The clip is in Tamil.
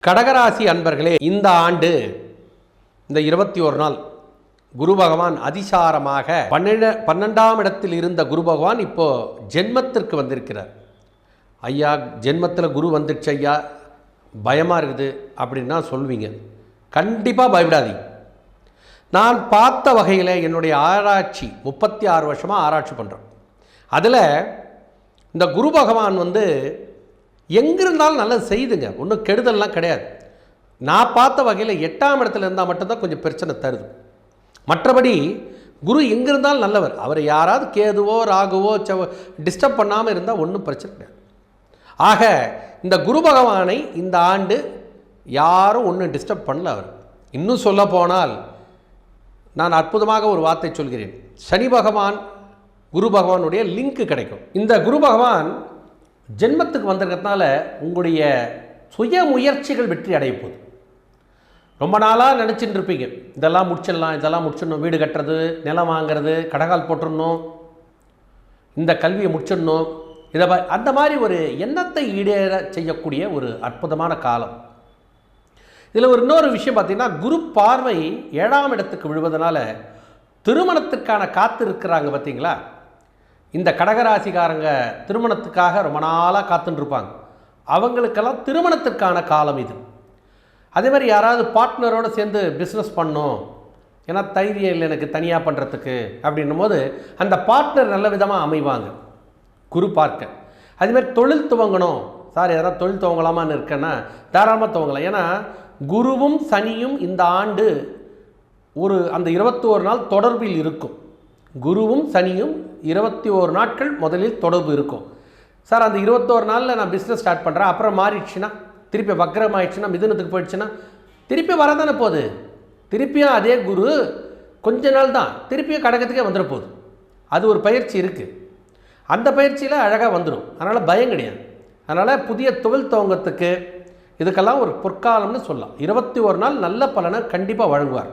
கடகராசி அன்பர்களே, இந்த ஆண்டு இந்த 21 நாள் குரு பகவான் அதிசாரமாக 12ஆம் இடத்தில் இருந்த குரு பகவான் இப்போ ஜென்மத்திற்கு வந்திருக்கிறார். ஐயா ஜென்மத்தில் குரு வந்துடுச்சு ஐயா, பயமாக இருக்குது அப்படின்னா சொல்வீங்க. கண்டிப்பாக பயப்படாதீங்க. நான் பார்த்த வகையில் என்னுடைய ஆராய்ச்சி 36 வருஷமாக ஆராய்ச்சி பண்ணுறேன். அதில் இந்த குரு பகவான் எங்கிருந்தாலும் நல்லது செய்துங்க, ஒன்றும் கெடுதல்லாம் கிடையாது. நான் பார்த்த வகையில் 8ஆம் இடத்துல இருந்தால் மட்டும்தான் கொஞ்சம் பிரச்சனை தருது. மற்றபடி குரு எங்கிருந்தாலும் நல்லவர். அவர் யாராவது கேதுவோ ராகுவோ டிஸ்டர்ப் பண்ணாமல் இருந்தால் ஒன்றும் பிரச்சனை கிடையாது. ஆக இந்த குரு பகவானை இந்த ஆண்டு யாரும் ஒன்றும் டிஸ்டர்ப் பண்ணல. அவர் இன்னும் சொல்ல போனால் நான் அற்புதமாக ஒரு வார்த்தை சொல்கிறேன். சனி பகவான் குரு பகவானுடைய லிங்க் கிடைக்கும். இந்த குரு பகவான் ஜென்மத்துக்கு வந்திருக்கிறதுனால உங்களுடைய சுய முயற்சிகள் வெற்றி அடைய போகுது. ரொம்ப நாளாக நினச்சிட்டு இருப்பீங்க, இதெல்லாம் முடிச்சிடலாம், இதெல்லாம் முடிச்சிடணும், வீடு கட்டுறது, நிலம் வாங்கிறது, கடகால் போட்டுடணும், இந்த கல்வியை முடிச்சிடணும், இதை அந்த மாதிரி ஒரு எண்ணத்தை ஈடேற செய்யக்கூடிய ஒரு அற்புதமான காலம். இதில் இன்னொரு விஷயம் பார்த்திங்கன்னா, குரு பார்வை 7ஆம் இடத்துக்கு விழுவதனால திருமணத்துக்கான காத்து இருக்கிறாங்க பார்த்தீங்களா. இந்த கடகராசிக்காரங்க திருமணத்துக்காக ரொம்ப நாளாக காத்துட்டுருப்பாங்க. அவங்களுக்கெல்லாம் திருமணத்திற்கான காலம் இது. அதே மாதிரி யாராவது பார்ட்னரோடு சேர்ந்து பிஸ்னஸ் பண்ணணும், ஏன்னா தைரியம் இல்லை எனக்கு தனியாக பண்ணுறதுக்கு அப்படின்னும் போது அந்த பார்ட்னர் நல்ல விதமாக அமைவாங்க குரு பார்க்க. அதேமாதிரி தொழில் துவங்கணும், சார் யாராவது தொழில் துவங்கலாமான்னு இருக்கேன்னா தாராளமாக துவங்கலாம். ஏன்னா குருவும் சனியும் இந்த ஆண்டு அந்த 21 நாள் தொடர்பில் இருக்கும். குருவும் சனியும் 21 நாட்கள் முதலில் தொடர்பு இருக்கும். சார் அந்த 21 நாளில் நான் பிஸ்னஸ் ஸ்டார்ட் பண்ணுறேன், அப்புறம் மாறிடுச்சுன்னா, திருப்பி வக்ரம் ஆயிடுச்சுன்னா, மிதுனத்துக்கு போயிடுச்சுன்னா திருப்பி வரதானே போகுது. திருப்பியும் அதே குரு கொஞ்ச நாள் தான், திருப்பியும் கடகத்துக்கே வந்துட போகுது. அது ஒரு பயிற்சி இருக்குது, அந்த பயிற்சியில் அழகாக வந்துடும். அதனால் பயம் கிடையாது. அதனால் புதிய தொழில் துவங்கத்துக்கு இதுக்கெல்லாம் ஒரு பொற்காலம்னு சொல்லலாம். 21 நாள் நல்ல பலனை கண்டிப்பாக வழங்குவார்.